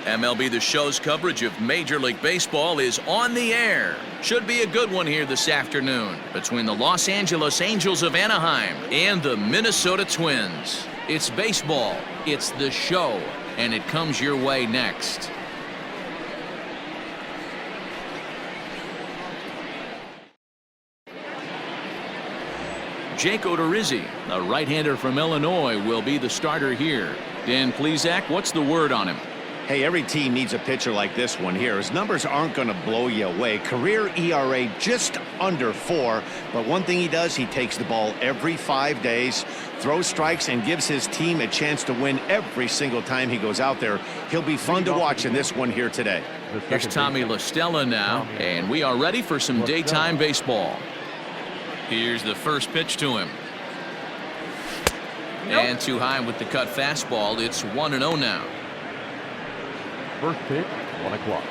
MLB The Show's coverage of Major League Baseball is on the air. Should be a good one here this afternoon between the Los Angeles Angels of Anaheim and the Minnesota Twins. It's baseball, it's The Show, and it comes your way next. Jake Odorizzi, a right-hander from Illinois, will be the starter here. Dan Plesac, what's the word on him? Hey, every team needs a pitcher like this one here. His numbers aren't going to blow you away. Career ERA just under 4. But one thing he does, he takes the ball every 5 days, throws strikes, and gives his team a chance to win every single time he goes out there. He'll be fun to watch in this one here today. Here's Tommy La Stella now, and we are ready for some daytime baseball. Here's the first pitch to him. And too high with the cut fastball. It's 1-0 now. First pitch, 1 o'clock.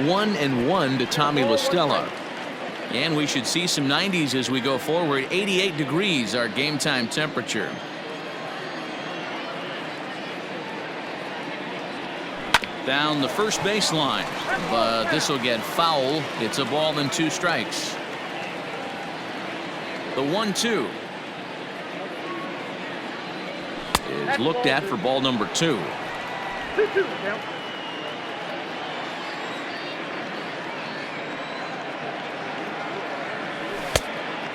One and one to Tommy La Stella. And we should see some 90s as we go forward. 88 degrees our game time temperature. Down the first baseline, but this will get foul. It's a ball and 2 strikes. The 1-2 is looked at for ball number 2.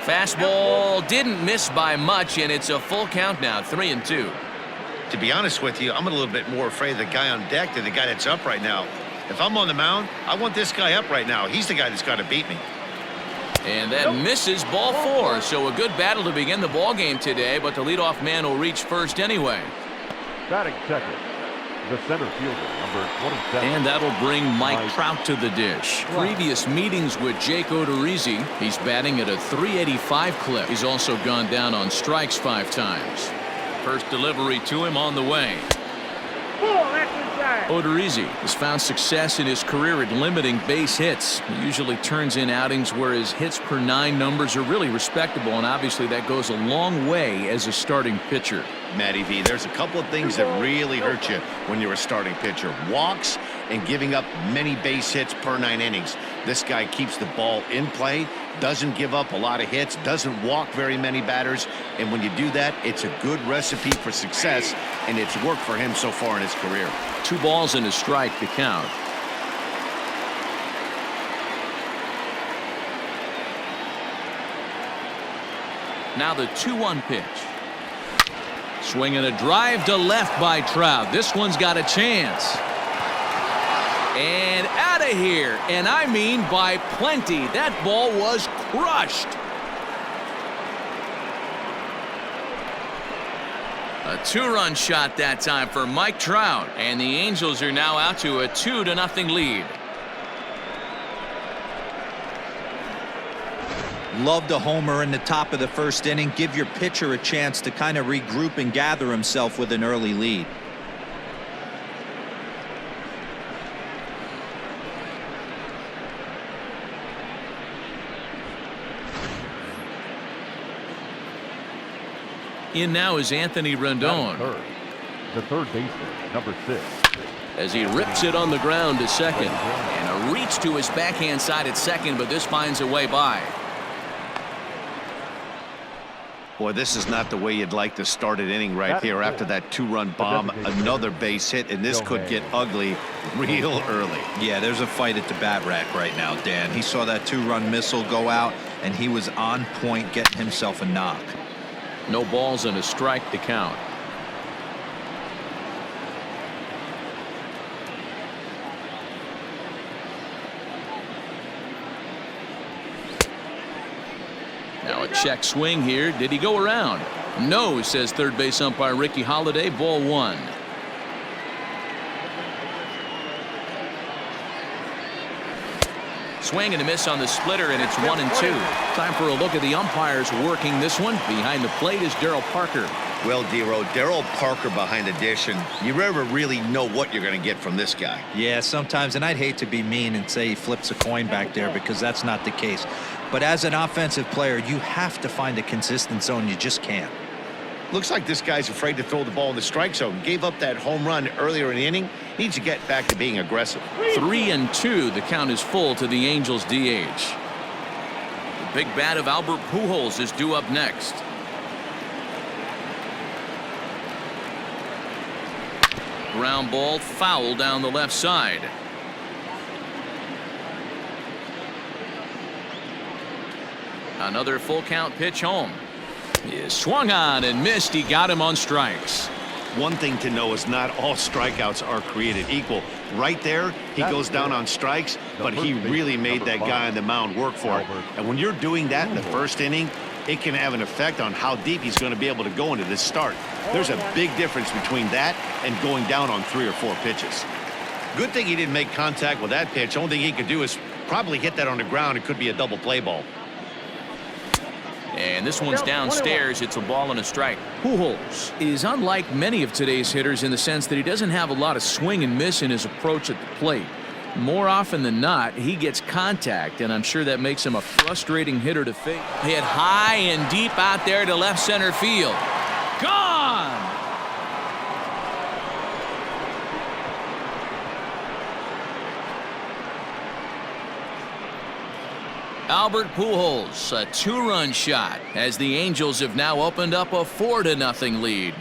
Fastball didn't miss by much, and it's a full count now, 3-2. To be honest with you, I'm a little bit more afraid of the guy on deck than the guy that's up right now. If I'm on the mound, I want this guy up right now. He's the guy that's got to beat me. And that misses, ball 4. So a good battle to begin the ball game today, but the leadoff man will reach first anyway. Batting second, the center fielder, number 27. And that'll bring Mike Trout to the dish. Previous meetings with Jake Odorizzi, he's batting at a .385 clip. He's also gone down on strikes 5 times. First delivery to him on the way. Odorizzi has found success in his career at limiting base hits. He usually turns in outings where his hits per 9 numbers are really respectable, and obviously that goes a long way as a starting pitcher. Matty V, there's a couple of things that really hurt you when you're a starting pitcher. Walks and giving up many base hits per 9 innings. This guy keeps the ball in play, doesn't give up a lot of hits, doesn't walk very many batters, and when you do that, it's a good recipe for success, and it's worked for him so far in his career. 2 balls and a strike to count. Now the 2-1 pitch. Swinging a drive to left by Trout. This one's got a chance. And out of here. And I mean by plenty. That ball was crushed. A 2-run shot that time for Mike Trout. And the Angels are now out to a 2-0 lead. Love the homer in the top of the first inning. Give your pitcher a chance to kind of regroup and gather himself with an early lead. In now is Anthony Rendon. The third baseman, number 6. As he rips it on the ground to second. And a reach to his backhand side at second, but this finds a way by. Boy, this is not the way you'd like to start an inning right here after that 2-run bomb. Another base hit, and this could get ugly real early. Yeah, there's a fight at the bat rack right now, Dan. He saw that 2-run missile go out, and he was on point getting himself a knock. No balls and a strike to count. Now a check swing here. Did he go around? No, says third base umpire Ricky Holiday. Ball 1. Swing and a miss on the splitter, and it's 1-2. Time for a look at the umpires working this one. Behind the plate is Darryl Parker. Well, Dero, Darryl Parker behind the dish, and you never really know what you're going to get from this guy. Yeah, sometimes, and I'd hate to be mean and say he flips a coin back there because that's not the case. But as an offensive player, you have to find a consistent zone. You just can't. Looks like this guy's afraid to throw the ball in the strike zone. Gave up that home run earlier in the inning. Needs to get back to being aggressive. 3-2. The count is full to the Angels DH. The big bat of Albert Pujols is due up next. Ground ball foul down the left side. Another full count pitch home. Is swung on and missed. He got him on strikes. One thing to know is not all strikeouts are created equal. Right there, he goes down on strikes, but he really made that guy on the mound work for it. And when you're doing that in the first inning, it can have an effect on how deep he's going to be able to go into this start. There's a big difference between that and going down on 3 or 4 pitches. Good thing he didn't make contact with that pitch. Only thing he could do is probably hit that on the ground. It could be a double play ball. And this one's downstairs. It's a ball and a strike. Pujols is unlike many of today's hitters in the sense that he doesn't have a lot of swing and miss in his approach at the plate. More often than not, he gets contact, and I'm sure that makes him a frustrating hitter to face. Hit high and deep out there to left center field. Gone! Albert Pujols, a 2-run shot, as the Angels have now opened up a 4-0 lead.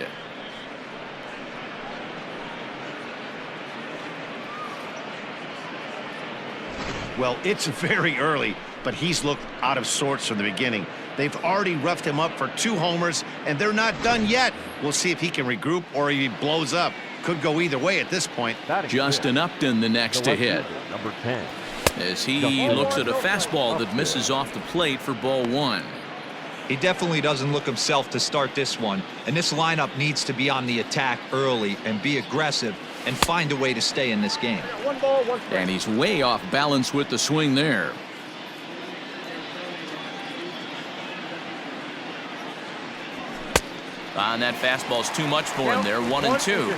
Well, it's very early, but he's looked out of sorts from the beginning. They've already roughed him up for 2 homers, and they're not done yet. We'll see if he can regroup or if he blows up. Could go either way at this point. Justin Upton the next to hit. Number 10. As he looks at a fastball that misses off the plate for ball 1. He definitely doesn't look himself to start this one, and this lineup needs to be on the attack early and be aggressive and find a way to stay in this game. And he's way off balance with the swing there. And that fastball's too much for him there. 1-2.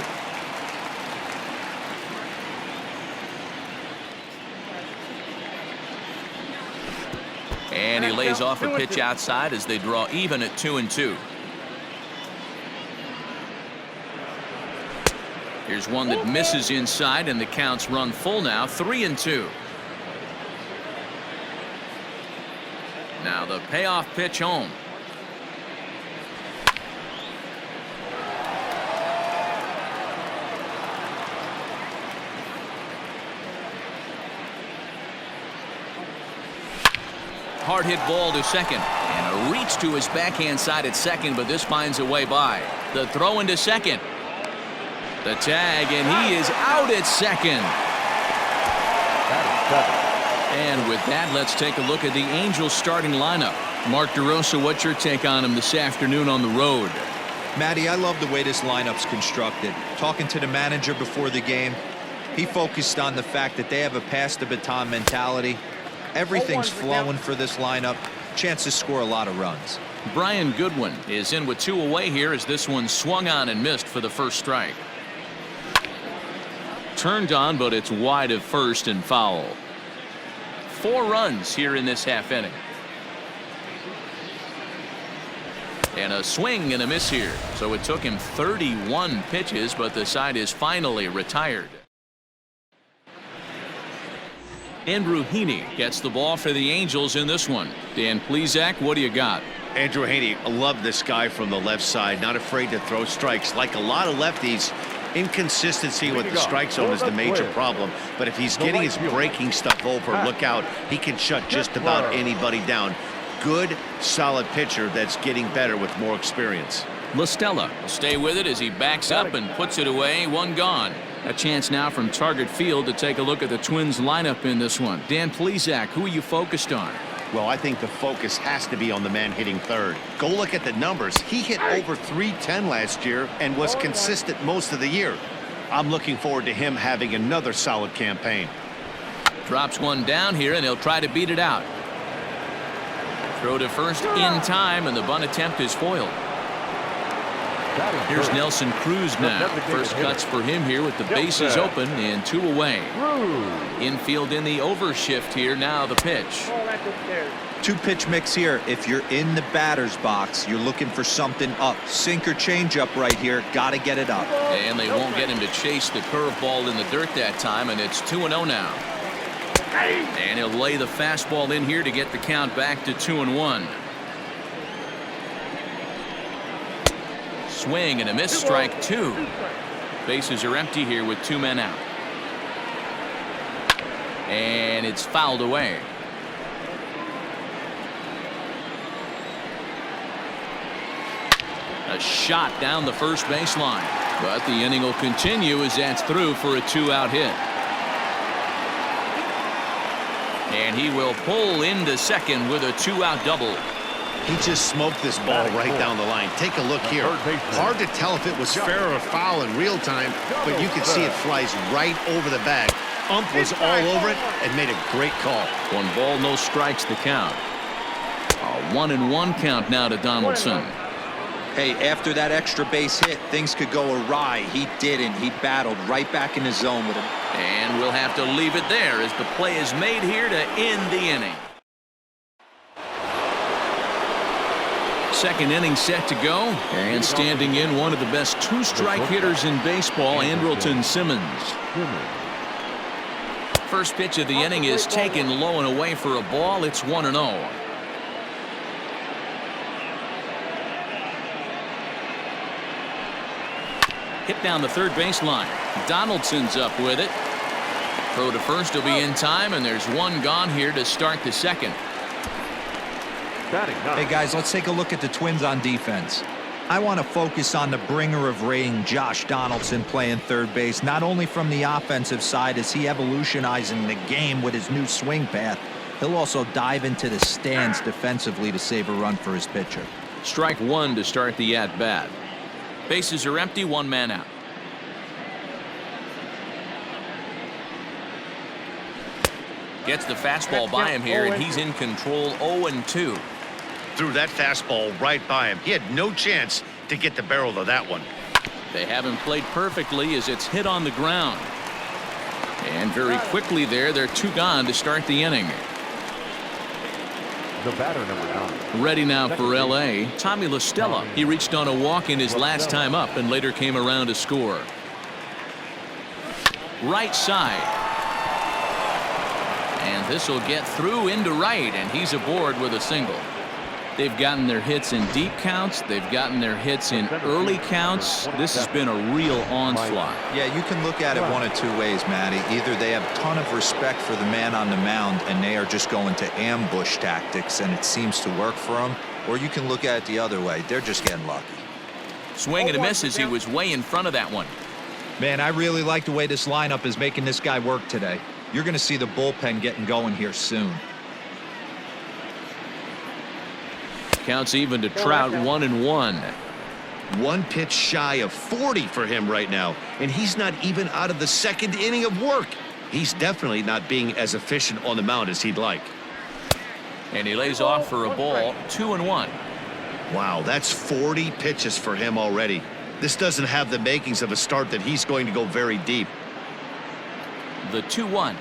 And he lays off a pitch outside as they draw even at 2-2. Here's one that misses inside, and the count's run full now. 3-2. Now the payoff pitch home. Hard hit ball to second, and a reach to his backhand side at second, but this finds a way by. The throw into second. The tag, and he is out at second. And with that, let's take a look at the Angels starting lineup. Mark DeRosa, what's your take on him this afternoon on the road? Matty, I love the way this lineup's constructed. Talking to the manager before the game, he focused on the fact that they have a pass the baton mentality. Everything's flowing for this lineup. Chance to score a lot of runs. Brian Goodwin is in with 2 away here as this one swung on and missed for the first strike. Turned on, but it's wide of first and foul. 4 runs here in this half inning. And a swing and a miss here. So it took him 31 pitches, but the side is finally retired. Andrew Heaney gets the ball for the Angels in this one. Dan Plesac, what do you got? Andrew Heaney, I love this guy from the left side. Not afraid to throw strikes. Like a lot of lefties, inconsistency with the strike zone is the major problem. But if he's getting his breaking stuff over, look out. He can shut just about anybody down. Good, solid pitcher that's getting better with more experience. La Stella will stay with it as he backs up and puts it away. 1 gone. A chance now from Target Field to take a look at the Twins lineup in this one. Dan Plesac, who are you focused on? Well, I think the focus has to be on the man hitting third. Go look at the numbers. He hit over .310 last year and was consistent most of the year. I'm looking forward to him having another solid campaign. Drops one down here, and he'll try to beat it out. Throw to first in time, and the bunt attempt is foiled. Here's Nelson Cruz now. First cuts for him here with the bases open and 2 away. Infield in the overshift here. Now the pitch. Two-pitch mix here. If you're in the batter's box, you're looking for something up. Sink or change up right here. Got to get it up. And they won't get him to chase the curveball in the dirt that time, and it's 2-0 now. And he'll lay the fastball in here to get the count back to 2-1. Swing and a miss, strike 2. Bases are empty here with 2 men out. And it's fouled away. A shot down the first baseline. But the inning will continue as that's through for a 2-out hit. And he will pull into second with a 2-out double. He just smoked this ball right down the line. Take a look here. Hard to tell if it was fair or foul in real time, but you can see it flies right over the bag. Ump was all over it and made a great call. 1 ball, no strikes the count. A 1-1 count now to Donaldson. Hey, after that extra base hit, things could go awry. He didn't. He battled right back in the zone with him. And we'll have to leave it there as the play is made here to end the inning. Second inning set to go, and standing in one of the best 2-strike hitters in baseball, Andrelton Simmons. First pitch of the inning is taken low and away for a ball. It's 1-0. Hit down the third baseline. Donaldson's up with it. Throw to first will be in time, and there's 1 gone here to start the second. Hey guys, let's take a look at the Twins on defense. I want to focus on the bringer of rain, Josh Donaldson, playing third base. Not only from the offensive side is he evolutionizing the game with his new swing path, he'll also dive into the stands defensively to save a run for his pitcher. Strike 1 to start the at-bat. Bases are empty, 1 man out. Gets the fastball by him here, and he's in control. 0-2. Threw that fastball right by him. He had no chance to get the barrel of that one. They haven't played perfectly as it's hit on the ground. And very quickly there, they're 2 gone to start the inning. The batter, number 9. Ready now for L.A., Tommy La Stella. He reached on a walk in his last time up and later came around to score. Right side. And this will get through into right, and he's aboard with a single. They've gotten their hits in deep counts. They've gotten their hits in early counts. This has been a real onslaught. Yeah, you can look at it one of 2 ways, Matty. Either they have a ton of respect for the man on the mound and they are just going to ambush tactics and it seems to work for them, or you can look at it the other way. They're just getting lucky. Swing and a miss as he was way in front of that one. Man, I really like the way this lineup is making this guy work today. You're going to see the bullpen getting going here soon. Counts even to Trout, 1-1. 1 pitch shy of 40 for him right now, and he's not even out of the second inning of work. He's definitely not being as efficient on the mound as he'd like. And he lays off for a ball, 2-1. Wow, that's 40 pitches for him already. This doesn't have the makings of a start that he's going to go very deep. The 2-1.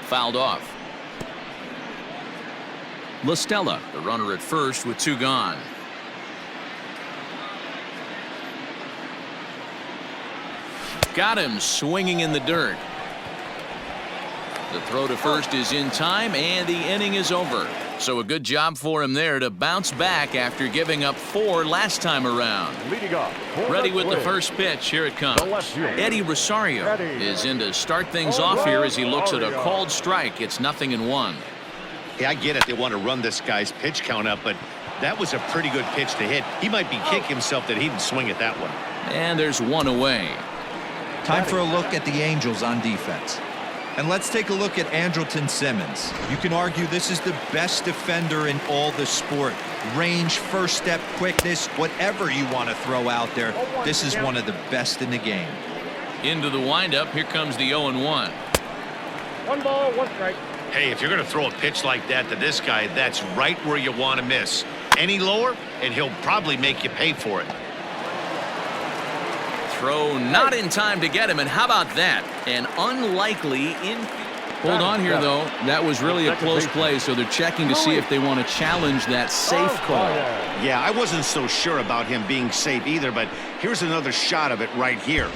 Fouled off. La Stella, the runner at first with 2 gone. Got him swinging in the dirt. The throw to first is in time, and the inning is over. So a good job for him there to bounce back after giving up 4 last time around. Leading off. Ready with the first pitch. Here it comes. Eddie Rosario is in to start things off here as he looks at a called strike. It's 0-1. Yeah, I get it. They want to run this guy's pitch count up, but that was a pretty good pitch to hit. He might be kicking himself that he didn't swing at that one. And there's 1 away. Time for a look at the Angels on defense. And let's take a look at Andrelton Simmons. You can argue this is the best defender in all the sport. Range, first step, quickness, whatever you want to throw out there, this is one of the best in the game. Into the windup. Here comes the 0-1. 1 ball, 1 strike. Hey, if you're going to throw a pitch like that to this guy, that's right where you want to miss. Any lower, and he'll probably make you pay for it. Throw not in time to get him, and how about that? An unlikely Hold on here, though. That was really a close play, so they're checking to see if they want to challenge that safe call. Yeah, I wasn't so sure about him being safe either, but here's another shot of it right here.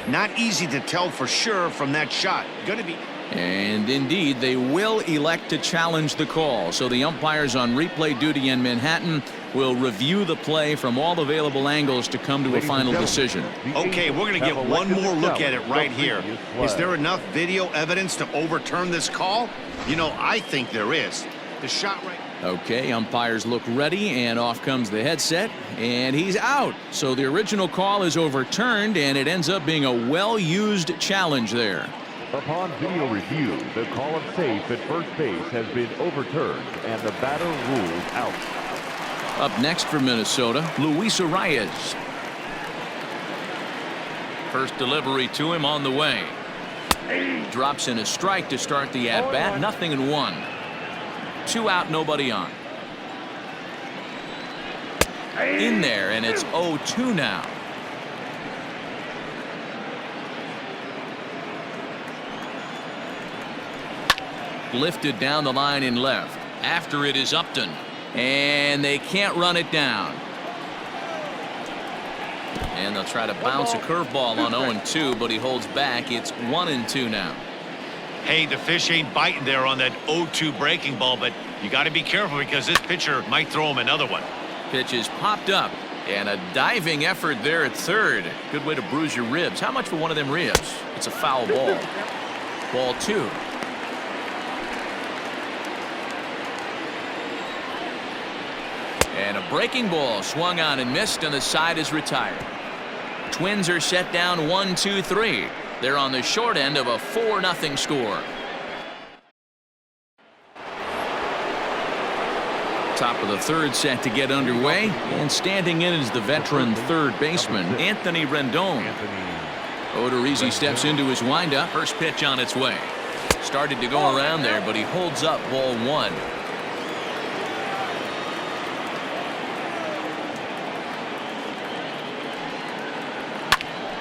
Not easy to tell for sure from that shot. Gonna be. And indeed, they will elect to challenge the call. So the umpires on replay duty in Manhattan will review the play from all available angles to come to a final decision. Okay, we're going to get one more look at it right here. Is there enough video evidence to overturn this call? You know, I think there is. The shot right. Okay, umpires look ready, and off comes the headset, and he's out. So the original call is overturned, and it ends up being a well-used challenge there. Upon video review, the call of safe at first base has been overturned, and the batter ruled out. Up next for Minnesota, Luis Arias. First delivery to him on the way. Drops in a strike to start the at-bat. 0-1. 2 out, nobody on. In there, and it's 0-2 now. Lifted down the line in left. After it is Upton. And they can't run it down. And they'll try to bounce a curveball on 0-2, but he holds back. It's 1-2 now. Hey, the fish ain't biting there on that 0-2 breaking ball, but you got to be careful because this pitcher might throw him another one. Pitch is popped up. And a diving effort there at third. Good way to bruise your ribs. How much for one of them ribs? It's a foul ball. Ball 2. And a breaking ball swung on and missed, and the side is retired. Twins are set down 1-2-3. They're on the short end of a 4-0 score. Top of the third set to get underway, and standing in is the veteran third baseman, Anthony Rendon. Odorizzi steps into his windup. First pitch on its way. Started to go around there, but he holds up ball 1.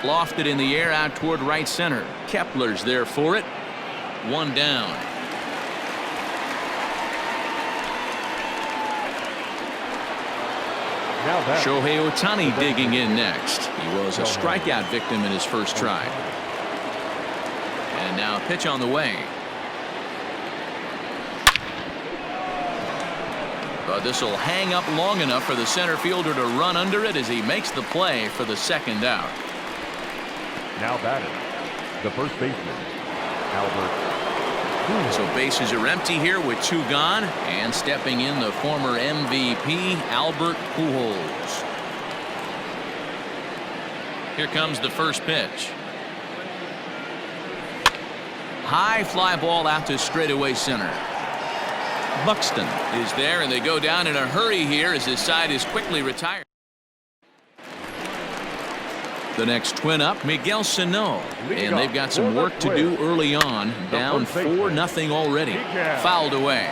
Lofted in the air out toward right center. Kepler's there for it. 1 down. Shohei Ohtani digging in next. He was a strikeout victim in his first try. And now a pitch on the way. But this will hang up long enough for the center fielder to run under it as he makes the play for the second out. Now batting, the first baseman, Albert. So bases are empty here with 2 gone, and stepping in the former MVP Albert Pujols. Here comes the first pitch. High fly ball out to straightaway center. Buxton is there, and they go down in a hurry here as his side is quickly retired. The next twin up, Miguel Sano, and they've got some work to do early on. Down 4-0 already. Fouled away.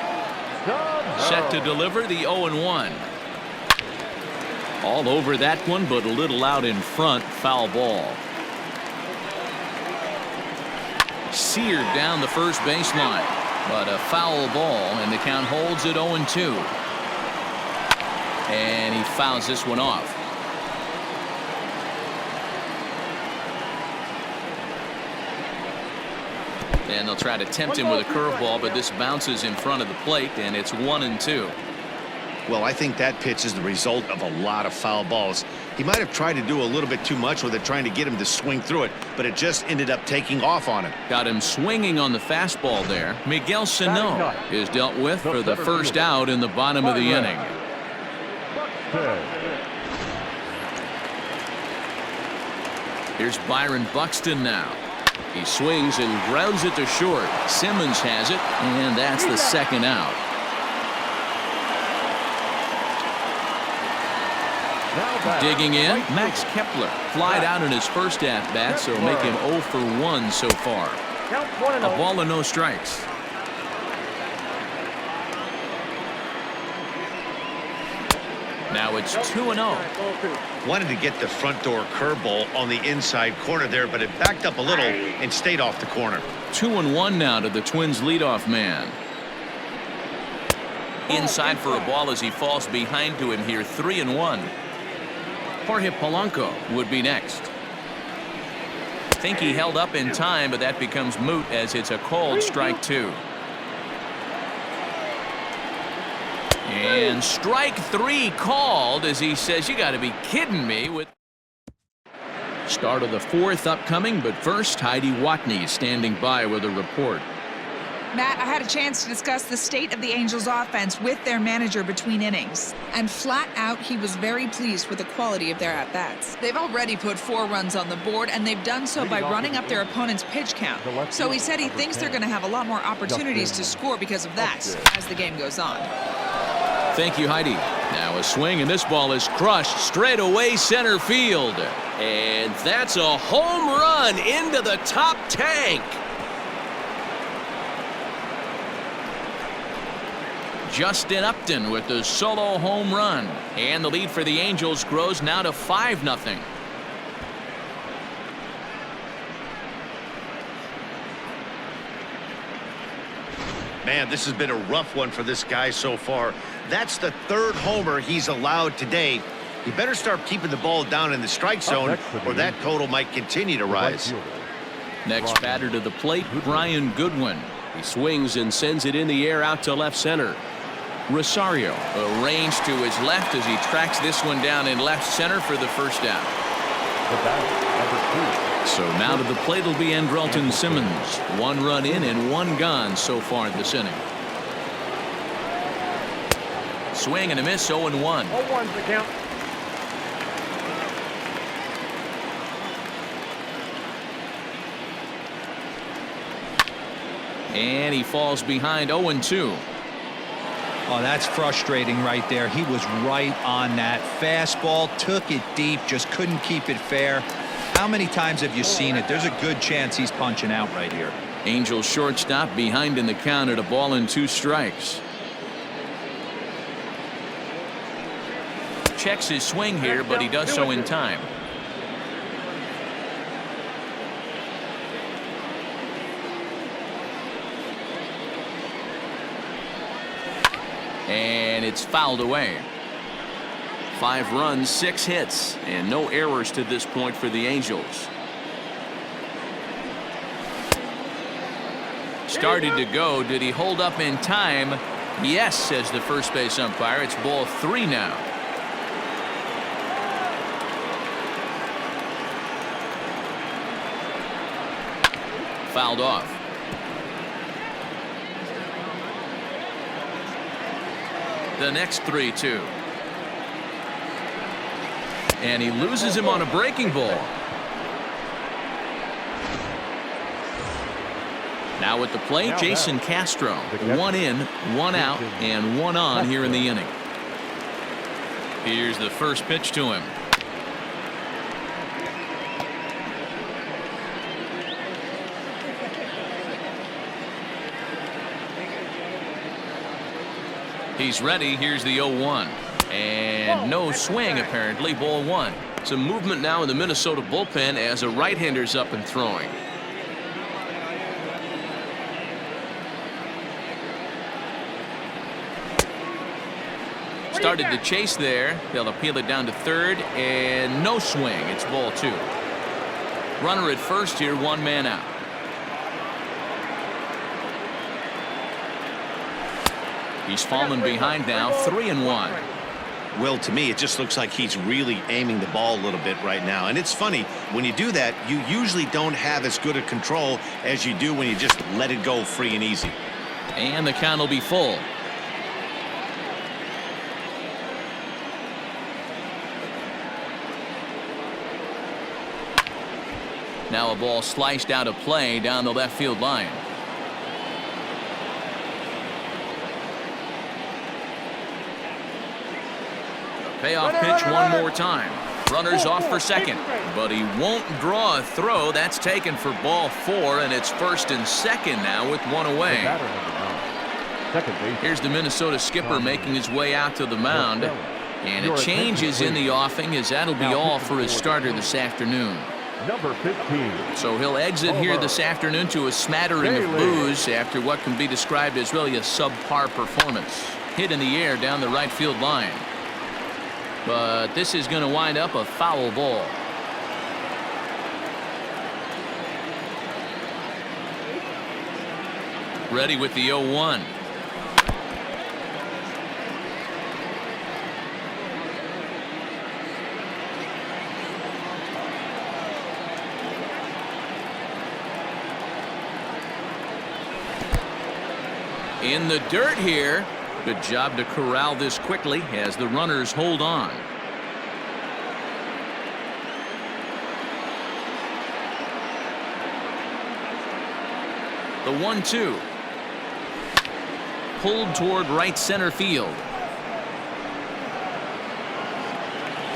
Set to deliver the 0-1. All over that one, but a little out in front. Foul ball. Seared down the first baseline, but a foul ball, and the count holds at 0-2. And he fouls this one off. And they'll try to tempt him with a curveball, but this bounces in front of the plate, and it's 1-2. Well, I think that pitch is the result of a lot of foul balls. He might have tried to do a little bit too much with it, trying to get him to swing through it, but it just ended up taking off on him. Got him swinging on the fastball there. Miguel Sano is dealt with for the first out in the bottom of the inning. Here's Byron Buxton now. He swings and grounds it to short. Simmons has it, and that's the second out. Digging in, Max Kepler flied out in his first at-bat, so make him 0 for 1 so far. A ball and no strikes. Now it's 2-0. Wanted to get the front door curveball on the inside corner there, but it backed up a little and stayed off the corner. 2-1 now to the Twins leadoff man. Inside for a ball as he falls behind to him here. 3-1. Jorge Polanco would be next. Think he held up in time, but that becomes moot as it's a called strike 2. And strike 3 called as he says, you got to be kidding me. With start of the 4th upcoming, but first Heidi Watney standing by with a report. Matt, I had a chance to discuss the state of the Angels offense with their manager between innings. And flat out, he was very pleased with the quality of their at-bats. They've already put 4 runs on the board, and they've done so by running up their opponent's pitch count. So he said he thinks they're going to have a lot more opportunities to score because of that as the game goes on. Thank you, Heidi. Now a swing, and this ball is crushed straight away center field. And that's a home run into the top tank. Justin Upton with the solo home run. And the lead for the Angels grows now to 5-0. Man, this has been a rough one for this guy so far. That's the 3rd homer he's allowed today. He better start keeping the ball down in the strike zone, or that total might continue to rise. Next batter to the plate, Brian Goodwin. He swings and sends it in the air out to left center. Rosario arranged to his left as he tracks this one down in left center for the first out. So now to the plate will be Andrelton Simmons. 1 run in and 1 gone so far this inning. Swing and a miss, 0-1. 0-1's the count. And he falls behind 0-2. Oh, that's frustrating right there. He was right on that. Fastball, took it deep, just couldn't keep it fair. How many times have you seen it? There's a good chance he's punching out right here. Angels shortstop behind in the count at 1-2 strikes. Checks his swing here, but he does so in time. And it's fouled away. 5 runs, 6 hits, and no errors to this point for the Angels. Started to go. Did he hold up in time? Yes, says the first base umpire. It's ball 3 now. Fouled off. The next 3-2. And he loses him on a breaking ball. Now at the plate, Jason Castro. 1 in, 1 out, and 1 on here in the inning. Here's the first pitch to him. He's ready. Here's the 0-1. And no swing, apparently. Ball 1. Some movement now in the Minnesota bullpen as a right-hander's up and throwing. Started to chase there. They'll appeal it down to third, and no swing. It's ball 2. Runner at first here, 1 man out. He's fallen behind now, 3-1. Well, to me, it just looks like he's really aiming the ball a little bit right now. And it's funny, when you do that, you usually don't have as good a control as you do when you just let it go free and easy. And the count will be full. Now a ball sliced out of play down the left field line. Payoff pitch one more time. Runners off for second, but he won't draw a throw. That's taken for ball 4, and it's first and second now with 1 away. Here's the Minnesota skipper making his way out to the mound. And a change is in the offing, as that'll be all for his starter this afternoon. Number 15. So he'll exit here this afternoon to a smattering of boos after what can be described as really a subpar performance. Hit in the air down the right field line. But this is going to wind up a foul ball. Ready with the 0-1. In the dirt here. Good job to corral this quickly as the runners hold on. The 1-2. Pulled toward right center field.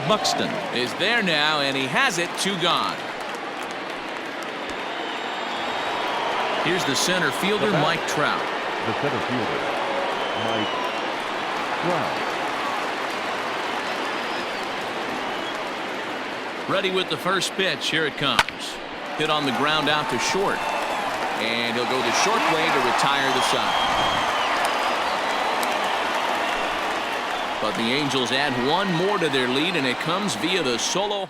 Buxton is there now, and he has it. 2 gone. Here's the center fielder, Mike Trout. The center fielder, Mike Trout. Ready with the first pitch. Here it comes. Hit on the ground out to short. And he'll go the short way to retire the side. But the Angels add 1 more to their lead, and it comes via the solo.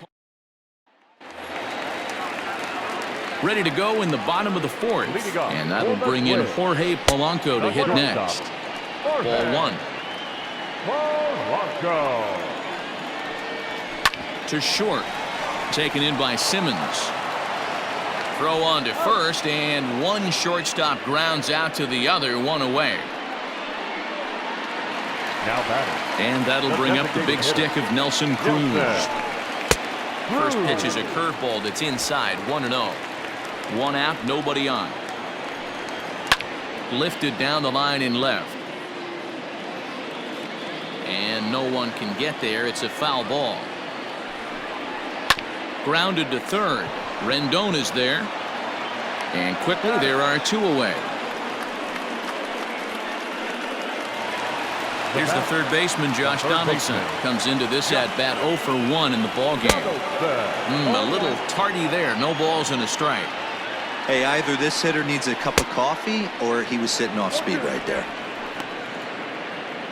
Ready to go in the bottom of the 4th. And that'll bring in Jorge Polanco to hit next. Ball 1. Polanco. To short. Taken in by Simmons. Throw on to first, and one shortstop grounds out to the other, 1 away. Now batting. And that'll bring up the big stick of Nelson Cruz. First pitch is a curveball that's inside, 1-0. 1 out, nobody on. Lifted down the line in left. And no one can get there. It's a foul ball. Grounded to third. Rendon is there. And quickly there are 2 away. Here's the third baseman, Josh Donaldson. Comes into this at-bat 0 for 1 in the ballgame. A little tardy there. No balls and a strike. Hey, either this hitter needs a cup of coffee or he was sitting off speed right there.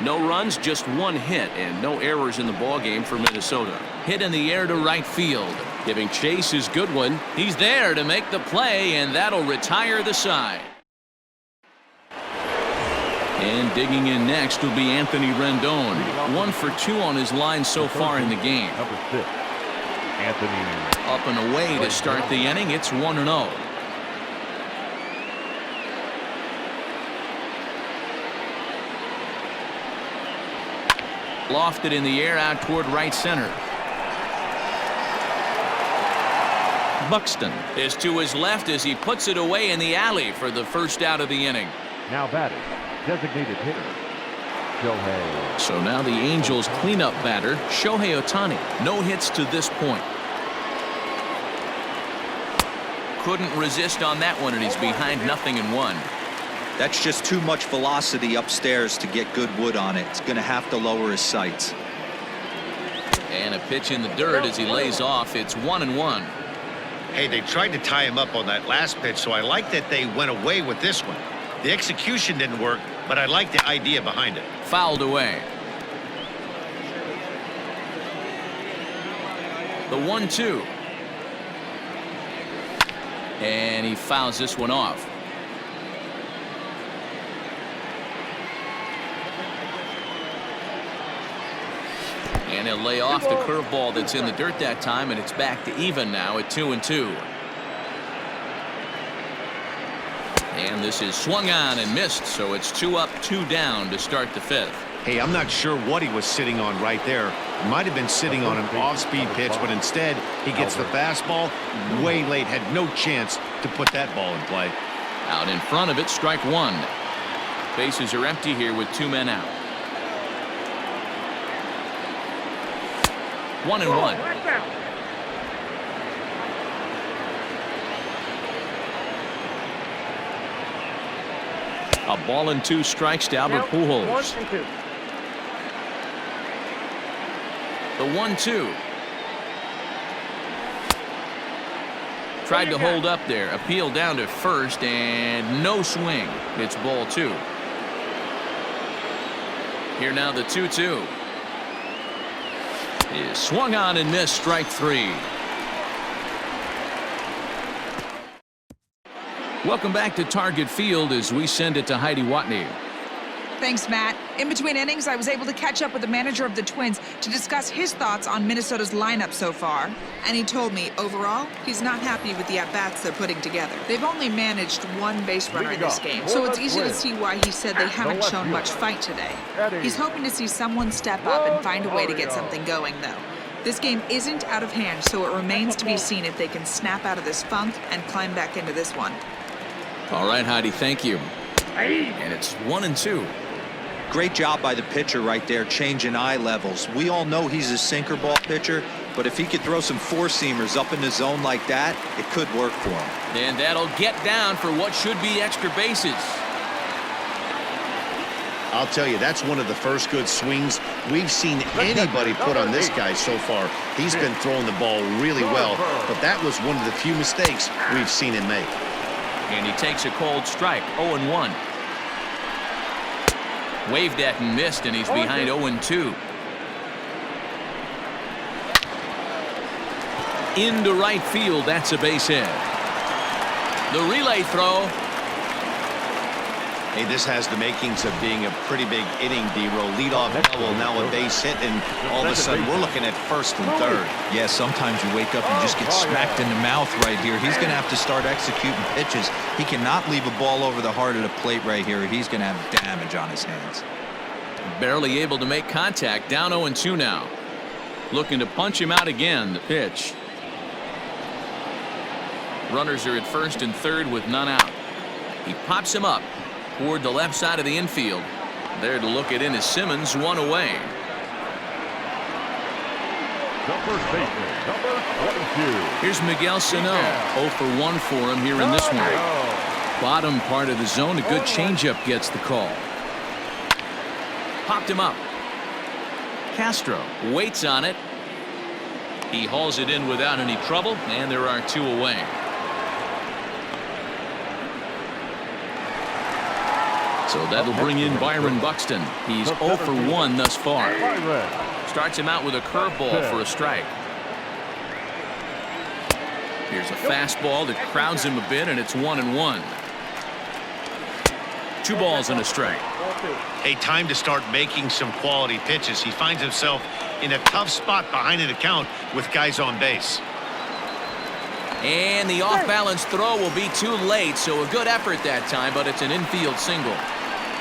No runs, just 1 hit, and no errors in the ballgame for Minnesota. Hit in the air to right field. Giving chase his good one. He's there to make the play, and that'll retire the side. And digging in next will be Anthony Rendon. 1 for 2 on his line so far in the game. Number 6, Anthony. Up and away to start the inning. It's 1-0. Lofted in the air out toward right center. Buxton is to his left as he puts it away in the alley for the first out of the inning. Now batting, designated hitter, Shohei. So now the Angels cleanup batter, Shohei Ohtani. No hits to this point. Couldn't resist on that one, and he's behind 0-1. That's just too much velocity upstairs to get good wood on it. It's going to have to lower his sights. And a pitch in the dirt as he lays off. It's 1-1. Hey, they tried to tie him up on that last pitch, so I like that they went away with this one. The execution didn't work, but I like the idea behind it. Fouled away. The 1-2. And he fouls this one off. And he'll lay off the curveball that's in the dirt that time, and it's back to even now at 2-2. And this is swung on and missed, so it's 2 up, 2 down to start the 5th. Hey, I'm not sure what he was sitting on right there. Might have been sitting on an off-speed pitch, but instead he gets the fastball way late. Had no chance to put that ball in play. Out in front of it, strike 1. Bases are empty here with 2 men out. 1-1. A ball and 2 strikes to Albert Pujols. The 1-2. Tried to hold up there. Appeal down to first and no swing. It's ball 2. Here now the 2-2. Is swung on and missed, strike 3. Welcome back to Target Field as we send it to Heidi Watney. Thanks, Matt. In between innings, I was able to catch up with the manager of the Twins to discuss his thoughts on Minnesota's lineup so far. And he told me, overall, he's not happy with the at-bats they're putting together. They've only managed one base runner in this game, so it's easy to see why he said they haven't shown much fight today. He's hoping to see someone step up and find a way to get something going, though. This game isn't out of hand, so it remains to be seen if they can snap out of this funk and climb back into this one. All right, Heidi, thank you. And it's 1-2. Great job by the pitcher right there, changing eye levels. We all know he's a sinker ball pitcher, but if he could throw some four-seamers up in the zone like that, it could work for him. And that'll get down for what should be extra bases. I'll tell you, that's one of the first good swings we've seen anybody put on this guy so far. He's been throwing the ball really well, but that was one of the few mistakes we've seen him make. And he takes a cold strike, 0-1. Waved at and missed, and he's behind 0-2. Into right field, that's a base hit. The relay throw. Hey, this has the makings of being a pretty big inning, D-Row. Leadoff double, now a base hit, and all of a sudden we're looking at first and third. Yeah, sometimes you wake up and just get smacked in the mouth right here. He's going to have to start executing pitches. He cannot leave a ball over the heart of the plate right here. He's going to have damage on his hands. Barely able to make contact, down 0-2 now. Looking to punch him out again, the pitch. Runners are at first and third with none out. He pops him up toward the left side of the infield. There to look it in is Simmons, one away. The first baseman, number 22. Here's Miguel Sano, 0 for 1 for him here in this one. Bottom part of the zone, a good changeup gets the call. Popped him up. Castro waits on it. He hauls it in without any trouble, and there are 2 away. So that'll bring in Byron Buxton. He's 0 for 1 thus far. Starts him out with a curveball for a strike. Here's a fastball that crowds him a bit, and it's 1-1. 2 balls and a strike. Hey, time to start making some quality pitches. He finds himself in a tough spot behind an account with guys on base. And the off-balance throw will be too late, so a good effort that time, but it's an infield single.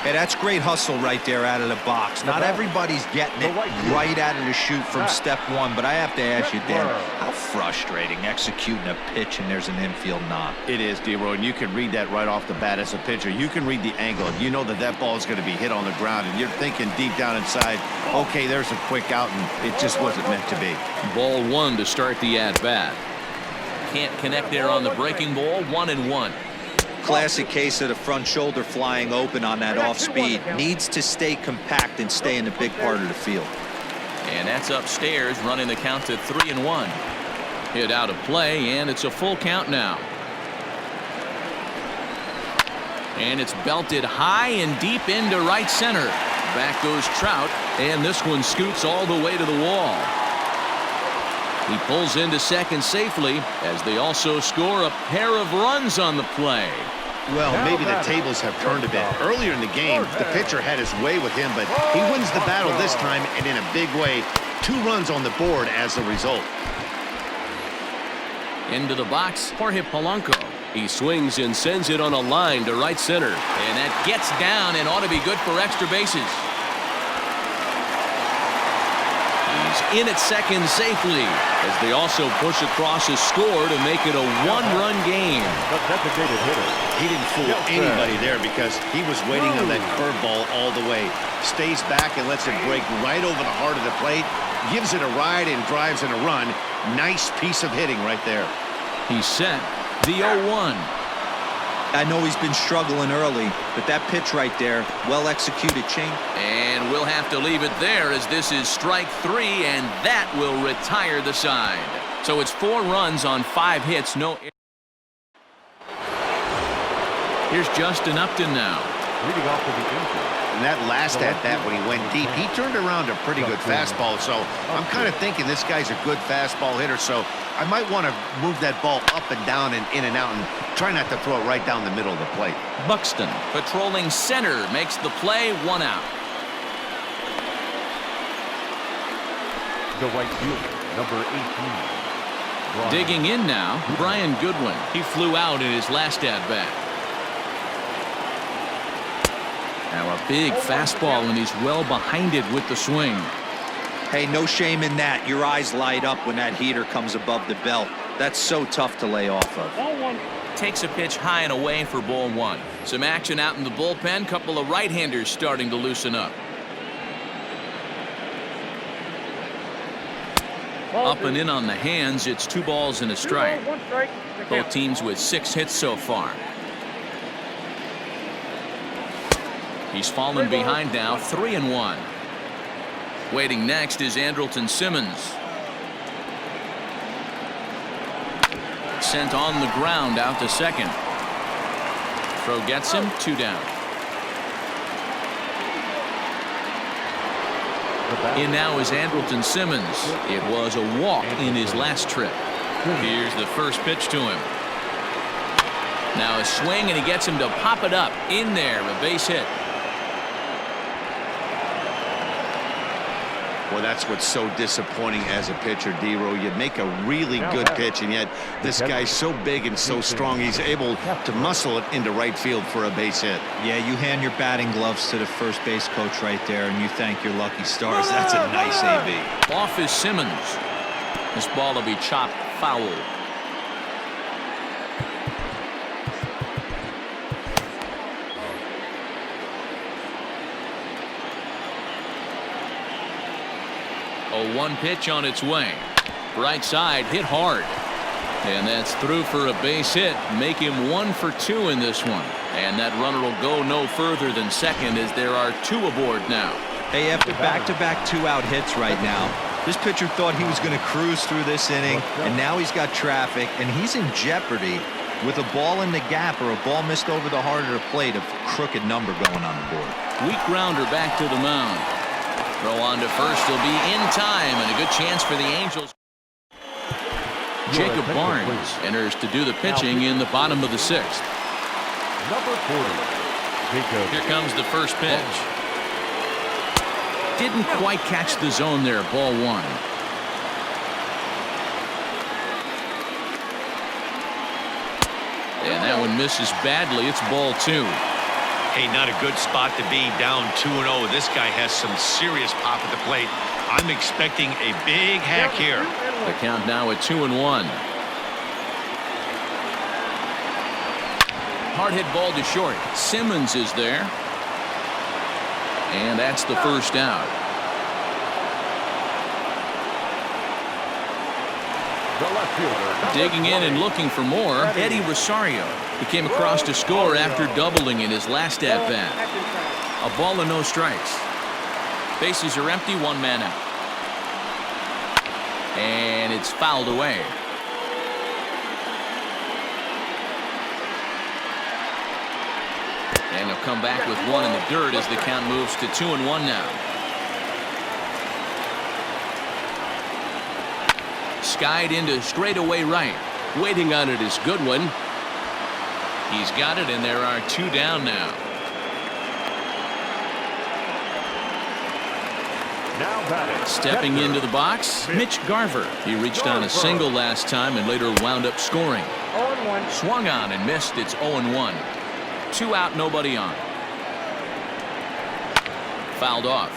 Hey, that's great hustle right there out of the box. Not everybody's getting it right out of the chute from step one, but I have to ask you, Dan, how frustrating executing a pitch and there's an infield knock. It is, D-Roy, and you can read that right off the bat as a pitcher. You can read the angle. You know that that ball is going to be hit on the ground, and you're thinking deep down inside, okay, there's a quick out, and it just wasn't meant to be. Ball 1 to start the at-bat. Can't connect there on the breaking ball, 1-1. Classic case of the front shoulder flying open on that off speed. Needs to stay compact and stay in the big part of the field. And that's upstairs, running the count to 3-1. Hit out of play, and it's a full count now. And it's belted high and deep into right center. Back goes Trout, and this one scoots all the way to the wall. He pulls into second safely as they also score a pair of runs on the play. Well, maybe the tables have turned a bit. Earlier in the game, the pitcher had his way with him, but he wins the battle this time, and in a big way. 2 runs on the board as a result. Into the box, Jorge Polanco. He swings and sends it on a line to right center. And that gets down and ought to be good for extra bases. He's in at second safely as they also push across a score to make it a 1-run game. He didn't fool anybody there because he was waiting on that curveball all the way. Stays back and lets it break right over the heart of the plate. Gives it a ride and drives in a run. Nice piece of hitting right there. He's set. The 0-1. I know he's been struggling early, but that pitch right there, well-executed change. And we'll have to leave it there as this is strike 3, and that will retire the side. So it's 4 runs on 5 hits, no. Here's Justin Upton now. Leading off to the infield. And that last at-bat when he went deep, he turned around a pretty good fastball. So I'm kind of thinking this guy's a good fastball hitter. So I might want to move that ball up and down and in and out and try not to throw it right down the middle of the plate. Buxton patrolling center makes the play, 1 out. The right fielder, number 18. Digging in now, Brian Goodwin. He flew out in his last at-bat. Now a big fastball, and he's well behind it with the swing. Hey, no shame in that. Your eyes light up when that heater comes above the belt. That's so tough to lay off of. Ball 1. Takes a pitch high and away for ball 1. Some action out in the bullpen. Couple of right-handers starting to loosen up. Up and in on the hands. It's 2 balls and a 2 strike. balls, 1 strike. The Both count. teams with 6 hits so far. He's fallen behind now, 3-1. Waiting next is Andrelton Simmons. Sent on the ground out to second. Throw gets him, 2 down. In now is Andrelton Simmons. It was a walk in his last trip. Here's the first pitch to him. Now a swing, and he gets him to pop it up. In there, a base hit. Well, that's what's so disappointing as a pitcher, D-Row. You make a really good pitch, and yet this guy's so big and so strong, he's able to muscle it into right field for a base hit. Yeah, you hand your batting gloves to the first base coach right there, and you thank your lucky stars. That's a nice AB. Off is Simmons. This ball will be chopped foul. A 1 pitch on its way. Right side hit hard. And that's through for a base hit. Make him 1 for 2 in this one. And that runner will go no further than second as there are 2 aboard now. Hey, after back-to-back 2-out hits right now, this pitcher thought he was going to cruise through this inning, and now he's got traffic, and he's in jeopardy with a ball in the gap or a ball missed over the heart of the plate, a crooked number going on the board. Weak grounder back to the mound. Throw on to first will be in time, and a good chance for the Angels. Jacob Barnes enters to do the pitching in the bottom of the 6th. Number 40. Jacob. Here comes the first pitch. Didn't quite catch the zone there, ball 1. And that one misses badly. It's ball 2. Hey, not a good spot to be, down 2-0. This guy has some serious pop at the plate. I'm expecting a big hack here. The count now at 2-1. Hard hit ball to short. Simmons is there. And that's the first out. The left fielder. Digging in and looking for more, Eddie Rosario. He came across to score after doubling in his last at-bat. A ball and no strikes. Bases are empty, 1 man out. And it's fouled away. And he'll come back with 1 in the dirt as the count moves to 2-1 now. Skied into straightaway right. Waiting on it is Goodwin. He's got it, and there are 2 down now. Now batting. Stepping into the box, Mitch Garver. He reached on a single last time and later wound up scoring. 0-1. Swung on and missed. It's 0-1. 2 out, nobody on. Fouled off.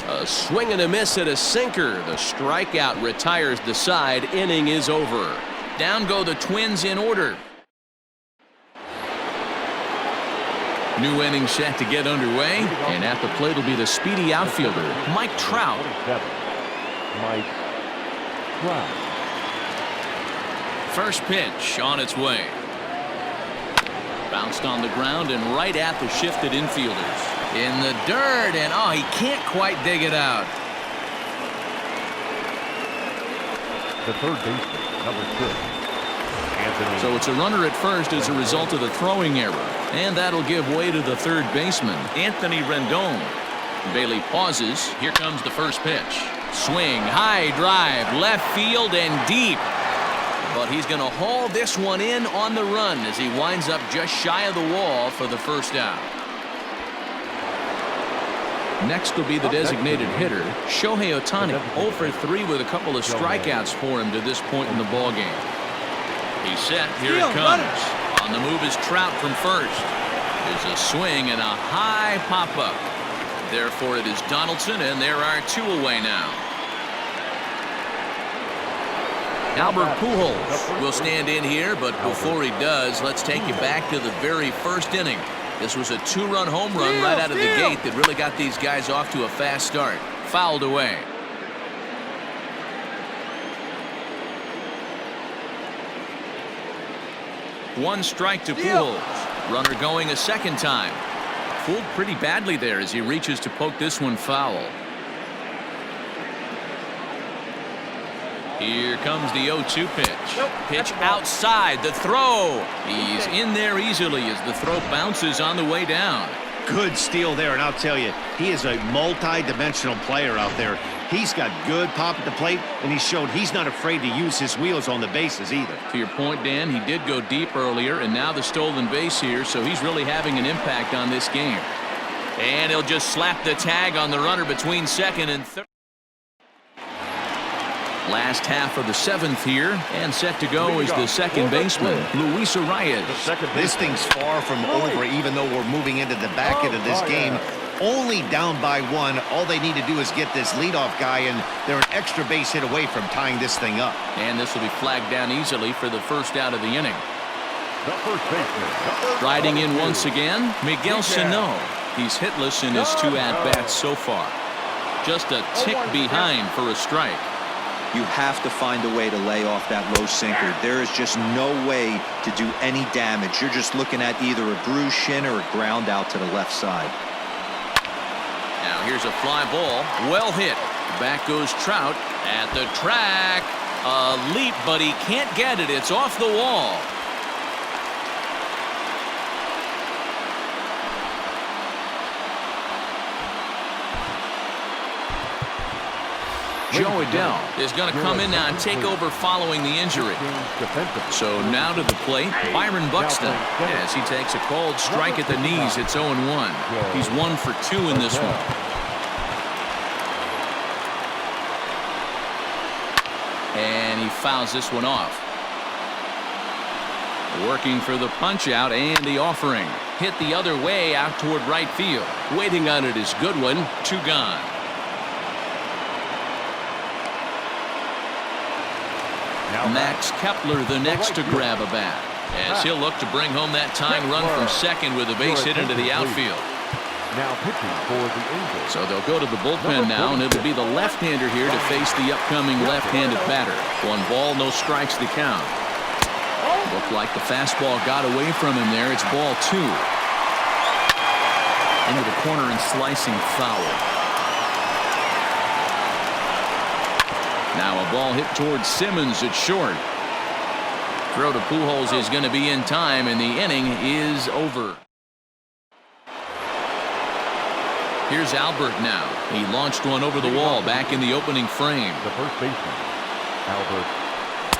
A swing and a miss at a sinker. The strikeout retires the side. Inning is over. Down go the Twins in order. New inning set to get underway, and at the plate will be the speedy outfielder Mike Trout. Mike Trout. First pitch on its way. Bounced on the ground and right at the shifted infielders. In the dirt, and oh, he can't quite dig it out. The third baseman, number 6, Anthony. So it's a runner at first as a result of the throwing error. And that'll give way to the third baseman, Anthony Rendon. Bailey pauses. Here comes the first pitch. Swing, high drive, left field and deep. But he's going to haul this one in on the run as he winds up just shy of the wall for the first out. Next will be the designated hitter, Shohei Ohtani, 0 for 3 with a couple of strikeouts for him to this point in the ballgame. He's set. Here it comes. On the move is Trout from first. There's a swing and a high pop-up. Therefore, it is Donaldson, and there are 2 away now. Albert Pujols will stand in here, but before he does, let's take you back to the very first inning. This was a 2-run home run right out of the gate that really got these guys off to a fast start. Fouled away. One strike to Pujols. Runner going a second time. Fooled pretty badly there as he reaches to poke this one foul. Here comes the 0-2 pitch. Pitch outside. The throw. He's in there easily as the throw bounces on the way down. Good steal there, and I'll tell you, he is a multi-dimensional player out there. He's got good pop at the plate, and he showed he's not afraid to use his wheels on the bases either. To your point, Dan, he did go deep earlier, and now the stolen base here, so he's really having an impact on this game. And he'll just slap the tag on the runner between second and third. Last half of the 7th here, and set to go is the second baseman, Luis Arias. This thing's far from over, even though we're moving into the back end of this game. Only down by 1. All they need to do is get this leadoff guy, and they're an extra base hit away from tying this thing up. And this will be flagged down easily for the first out of the inning. The first baseman. Riding in once again, Miguel Sano. He's hitless in his 2 at-bats so far. Just a tick behind for a strike. You have to find a way to lay off that low sinker. There is just no way to do any damage. You're just looking at either a bruised shin or a ground out to the left side. Now here's a fly ball. Well hit. Back goes Trout at the track. A leap, but he can't get it. It's off the wall. Joe Adele is going to come in now and take over following the injury. So now to the plate, Byron Buxton, as he takes a called strike at the knees. It's 0-1. He's 1 for 2 in this one. And he fouls this one off. Working for the punch out and the offering. Hit the other way out toward right field. Waiting on it is Goodwin. 2 gone. Max Kepler the next to grab a bat, as he'll look to bring home that tying run from second with a base hit into the outfield. Now pitching for the Angels. So they'll go to the bullpen now, and it'll be the left-hander here to face the upcoming left-handed batter. 1 ball, no strikes the count. Looked like the fastball got away from him there. It's ball 2. Into the corner and slicing foul. Now a ball hit towards Simmons at short. Throw to Pujols is going to be in time, and the inning is over. Here's Albert now. He launched one over the wall back in the opening frame. The first baseman, Albert.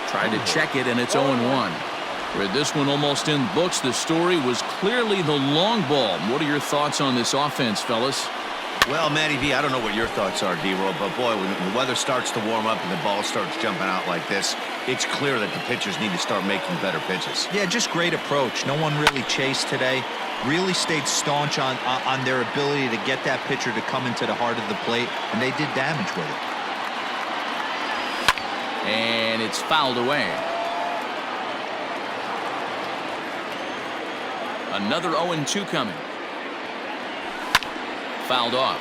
Tried to check it, and it's 0-1. With this one almost in books, the story was clearly the long ball. What are your thoughts on this offense, fellas? Well, Matty V, I don't know what your thoughts are, D-Roll, but boy, when the weather starts to warm up and the ball starts jumping out like this, it's clear that the pitchers need to start making better pitches. Yeah, just great approach. No one really chased today. Really stayed staunch on their ability to get that pitcher to come into the heart of the plate, and they did damage with it. And it's fouled away. Another 0-2 coming. Fouled off.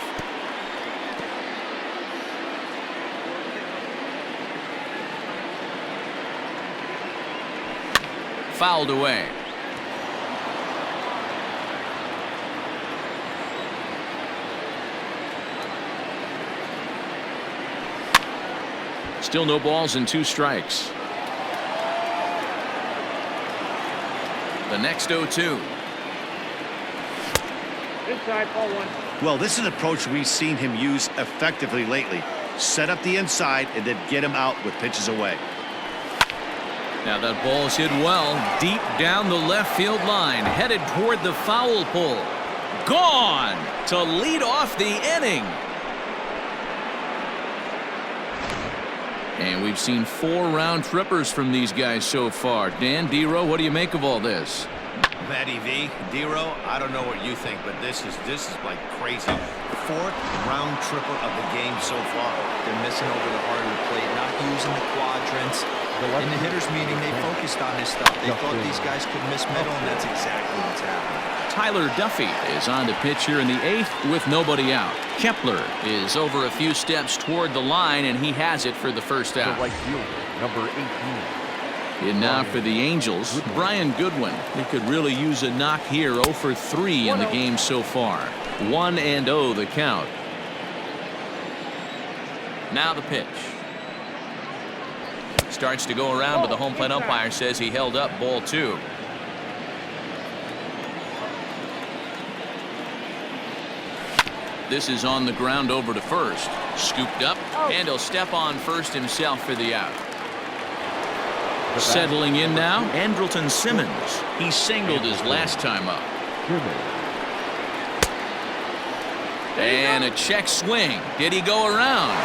fouled away. Still no balls and 2 strikes. The next 0-2. Inside, ball 1. Well, this is an approach we've seen him use effectively lately. Set up the inside and then get him out with pitches away. Now that ball is hit well deep down the left field line, headed toward the foul pole. Gone to lead off the inning. And we've seen 4 round trippers from these guys so far. Dan, D-Row, what do you make of all this? Matty V, D-Row, I don't know what you think, but this is like crazy. 4th round tripper of the game so far. They're missing over the heart of the plate, not using the quadrants. In the hitters meeting, they focused on this stuff. They thought these guys could miss middle, and that's exactly what's happening. Tyler Duffy is on the pitch here in the 8th with nobody out. Kepler is over a few steps toward the line, and he has it for the first out. The right fielder, number 18. And now for the Angels, Brian Goodwin. He could really use a knock here. 0 for 3 in the game so far. 1-0 the count. Now the pitch. Starts to go around, but the home plate umpire says he held up ball 2. This is on the ground over to first. Scooped up, and he'll step on first himself for the out. Settling in now, Andrelton Simmons. He singled his last time up. And a check swing. Did he go around?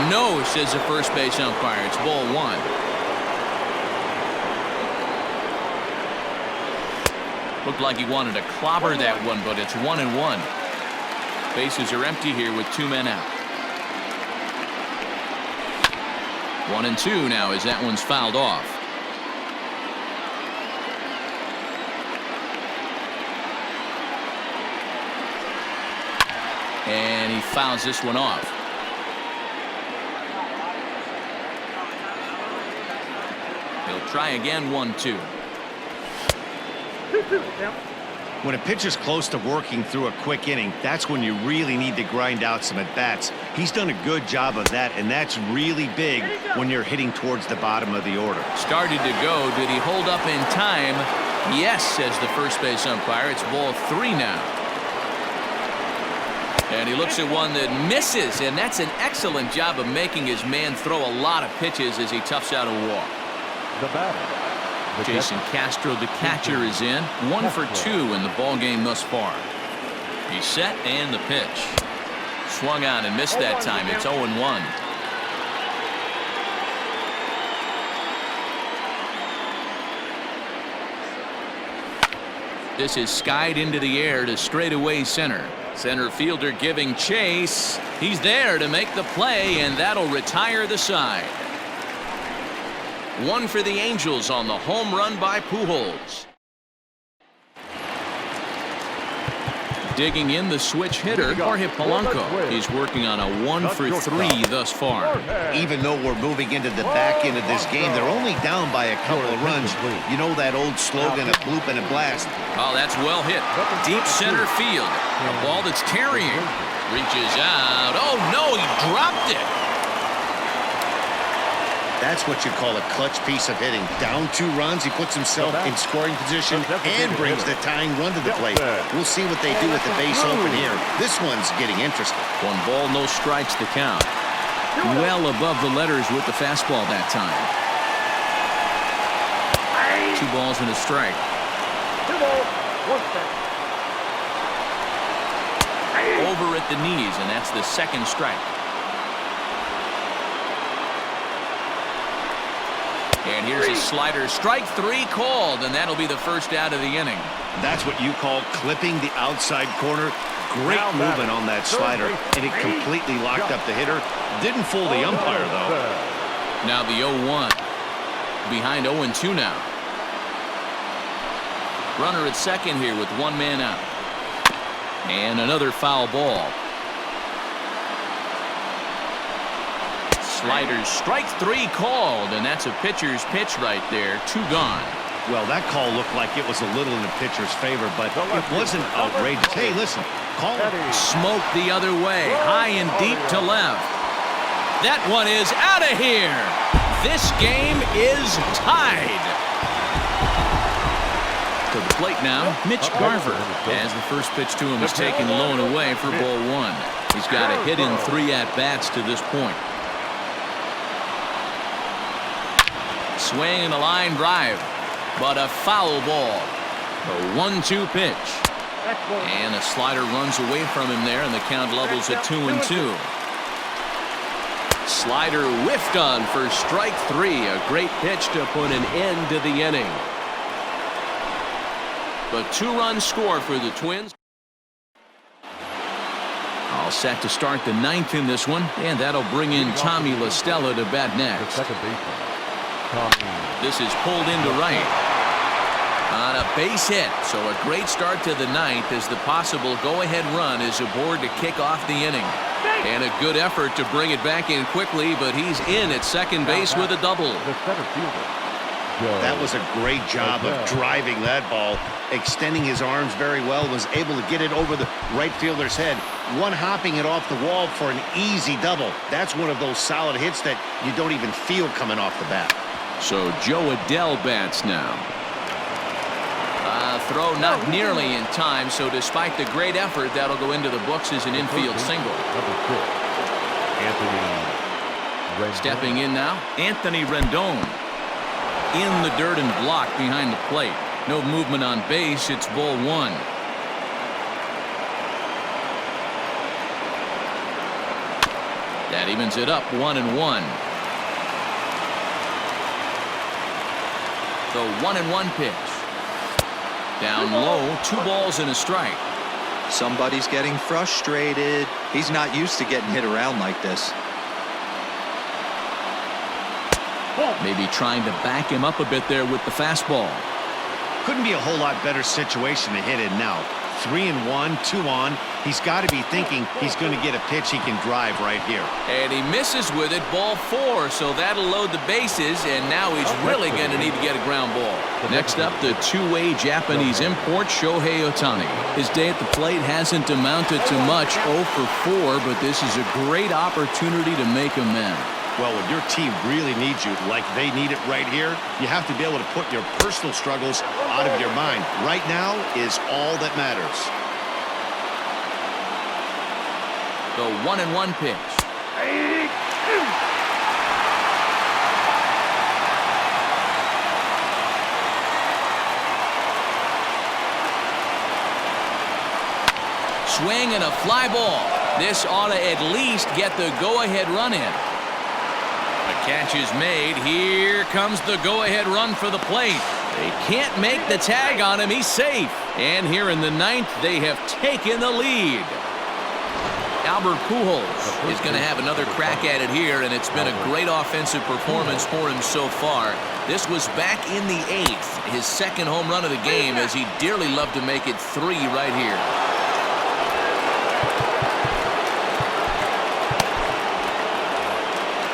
No, says the first base umpire. It's ball 1. Looked like he wanted to clobber that one, but it's 1-1. Bases are empty here with 2 men out. 1-2 now as that one's fouled off. And he fouls this one off. He'll try again. 1-2. When a pitcher's close to working through a quick inning, that's when you really need to grind out some at-bats. He's done a good job of that, and that's really big when you're hitting towards the bottom of the order. Started to go. Did he hold up in time? Yes, says the first base umpire. It's ball 3 now. And he looks at one that misses, and that's an excellent job of making his man throw a lot of pitches as he toughs out a walk. The batter. Jason Castro, the catcher, is in. 1 for 2 in the ball game thus far. He's set, and the pitch. Swung on and missed that time. It's 0-1. This is skied into the air to straightaway center. Center fielder giving chase. He's there to make the play, and that'll retire the side. 1 for the Angels on the home run by Pujols. Digging in the switch hitter, Jorge Polanco. He's working on a 1 for 3 thus far. Even though we're moving into the back end of this game, they're only down by a couple of runs. You know that old slogan, a bloop and a blast. Oh, that's well hit. Deep center field. A ball that's carrying. Reaches out. Oh, no, he dropped it. That's what you call a clutch piece of hitting. Down 2 runs, he puts himself in scoring position and brings the tying run to the plate. We'll see what they do with the base open here. This one's getting interesting. 1 ball, no strikes the count. Well above the letters with the fastball that time. 2 balls and a strike. 2 balls, 1 strike. Over at the knees, and that's the 2nd strike. And here's his slider. Strike 3 called, and that'll be the first out of the inning. That's what you call clipping the outside corner. Great movement on that slider, and it completely locked up the hitter. Didn't fool the umpire, though. Now the 0-1. Behind 0-2 now. Runner at second here with 1 man out. And another foul ball. Sliders, strike 3 called, and that's a pitcher's pitch right there. 2 gone. Well, that call looked like it was a little in the pitcher's favor, but it wasn't outrageous. Hey, listen, call it. Smoked the other way, high and deep to left. That one is out of here. This game is tied. To the plate now, Mitch Garver, as the first pitch to him is taken low and away for ball one. He's got a hit in 3 at-bats to this point. Swing and a line drive, but a foul ball. The 1-2 pitch. And a slider runs away from him there, and the count levels at 2-2. Slider whiffed on for strike 3. A great pitch to put an end to the inning. The 2-run score for the Twins. All set to start the 9th in this one, and that'll bring in Tommy La Stella to bat next. This is pulled into right. On a base hit, so a great start to the 9th as the possible go-ahead run is aboard to kick off the inning. And a good effort to bring it back in quickly, but he's in at second base with a double. That was a great job of driving that ball, extending his arms very well, was able to get it over the right fielder's head, one-hopping it off the wall for an easy double. That's one of those solid hits that you don't even feel coming off the bat. So Joe Adele bats now. Throw not nearly in time, so despite the great effort, that'll go into the books as an infield single. Stepping in now, Anthony Rendon. In the dirt and blocked behind the plate. No movement on base. It's ball one. That evens it up 1-1. The 1-1 pitch. Down low, 2 balls and a strike. Somebody's getting frustrated. He's not used to getting hit around like this. Maybe trying to back him up a bit there with the fastball. Couldn't be a whole lot better situation to hit in now. 3-1, 2 on. He's got to be thinking he's going to get a pitch he can drive right here. And he misses with it, ball 4, so that'll load the bases, and now he's really going to need to get a ground ball. Next up, the two-way Japanese import, Shohei Ohtani. His day at the plate hasn't amounted to much, 0 for 4, but this is a great opportunity to make amends. Well, when your team really needs you like they need it right here, you have to be able to put your personal struggles out of your mind. Right now is all that matters. The 1-1 pitch. Swing and a fly ball. This ought to at least get the go-ahead run in. The catch is made. Here comes the go-ahead run for the plate. They can't make the tag on him. He's safe. And here in the 9th, they have taken the lead. Albert Pujols is going to have another crack at it here, and it's been a great offensive performance for him so far. This was back in the 8th, his second home run of the game, as he dearly loved to make it 3 right here.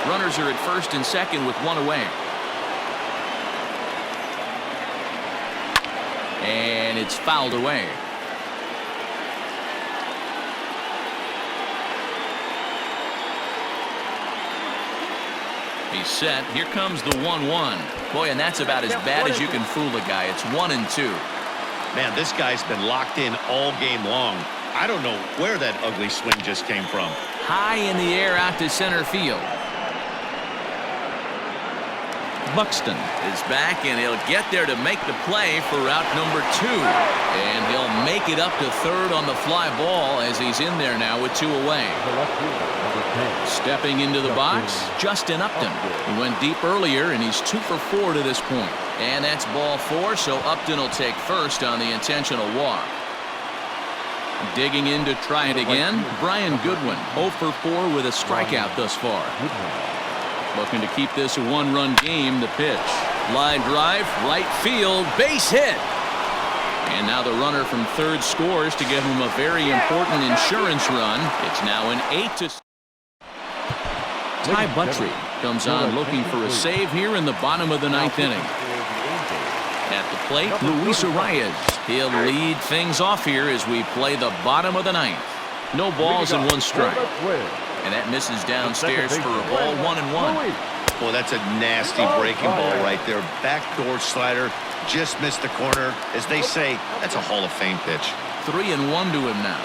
Runners are at first and second with 1 away. And it's fouled away. He's set. Here comes the 1-1. Boy, and that's about as bad as you can fool a guy. It's 1-2. Man, this guy's been locked in all game long. I don't know where that ugly swing just came from. High in the air out to center field. Buxton is back, and he'll get there to make the play for route number 2. And he'll make it up to third on the fly ball as he's in there now with 2 away. Stepping into the box, Justin Upton. He went deep earlier, and he's 2 for 4 to this point. And that's ball 4, so Upton will take first on the intentional walk. Digging in to try it again, Brian Goodwin, 0 for 4 with a strikeout thus far. Looking to keep this a 1-run game. The pitch. Line drive, right field, base hit. And now the runner from third scores to give him a very important insurance run. It's now an 8-. Ty Buttrey comes on looking for a save here in the bottom of the 9th inning. At the plate, Luis Arias. He'll lead things off here as we play the bottom of the ninth. No balls and 1 strike. And that misses downstairs for a ball, 1-1. Boy, that's a nasty breaking ball right there. Backdoor slider, just missed the corner. As they say, that's a Hall of Fame pitch. 3-1 to him now.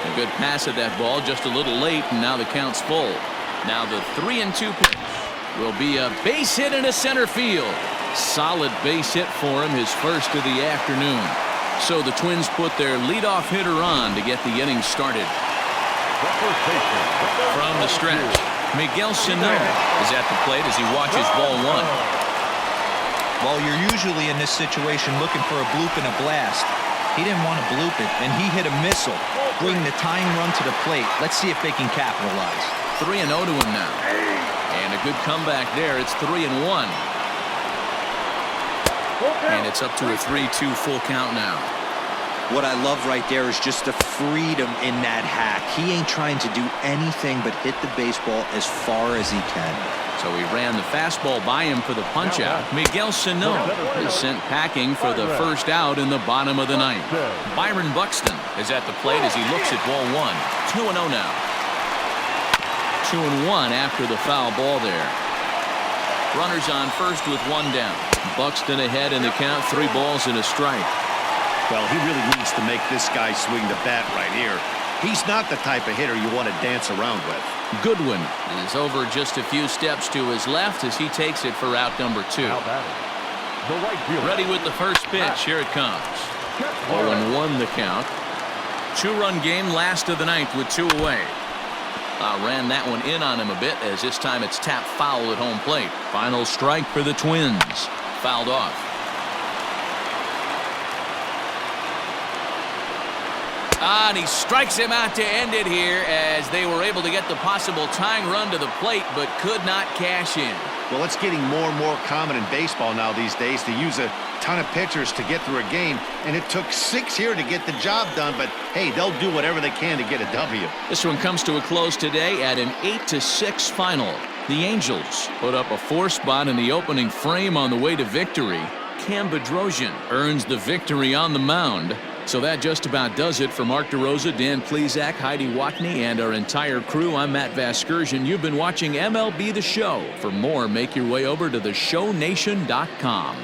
A good pass at that ball, just a little late, and now the count's full. Now the 3-2 pitch will be a base hit into center field. Solid base hit for him, his first of the afternoon. So the Twins put their leadoff hitter on to get the inning started. From the stretch, Miguel Sano is at the plate as he watches ball 1. Well, you're usually in this situation looking for a bloop and a blast. He didn't want to bloop it, and he hit a missile, bringing the tying run to the plate. Let's see if they can capitalize. 3-0 to him now. And a good comeback there. It's 3-1. And it's up to a 3-2 full count now. What I love right there is just the freedom in that hack. He ain't trying to do anything but hit the baseball as far as he can. So he ran the fastball by him for the punch-out. Miguel Sano is sent packing for the first out in the bottom of the ninth. Byron Buxton is at the plate as he looks at ball 1. 2-0 now. 2-1 after the foul ball there. Runners on first with 1 down. Buxton ahead in the count, 3 balls and a strike. Well, he really needs to make this guy swing the bat right here. He's not the type of hitter you want to dance around with. Goodwin is over just a few steps to his left as he takes it for out number 2. Ready with the first pitch. Here it comes. 0-1 the count. 2-run game, last of the ninth with 2 away. Ran that one in on him a bit as this time it's tapped foul at home plate. Final strike for the Twins. Fouled off. And he strikes him out to end it here as they were able to get the possible tying run to the plate but could not cash in. Well, it's getting more and more common in baseball now these days to use a ton of pitchers to get through a game, and it took 6 here to get the job done, but hey, they'll do whatever they can to get a W. This one comes to a close today at an 8-6 final. The Angels put up a 4 spot in the opening frame on the way to victory. Cam Bedrosian earns the victory on the mound. So that just about does it for Mark DeRosa, Dan Plesac, Heidi Watney, and our entire crew. I'm Matt Vasgersian. You've been watching MLB The Show. For more, make your way over to theshownation.com.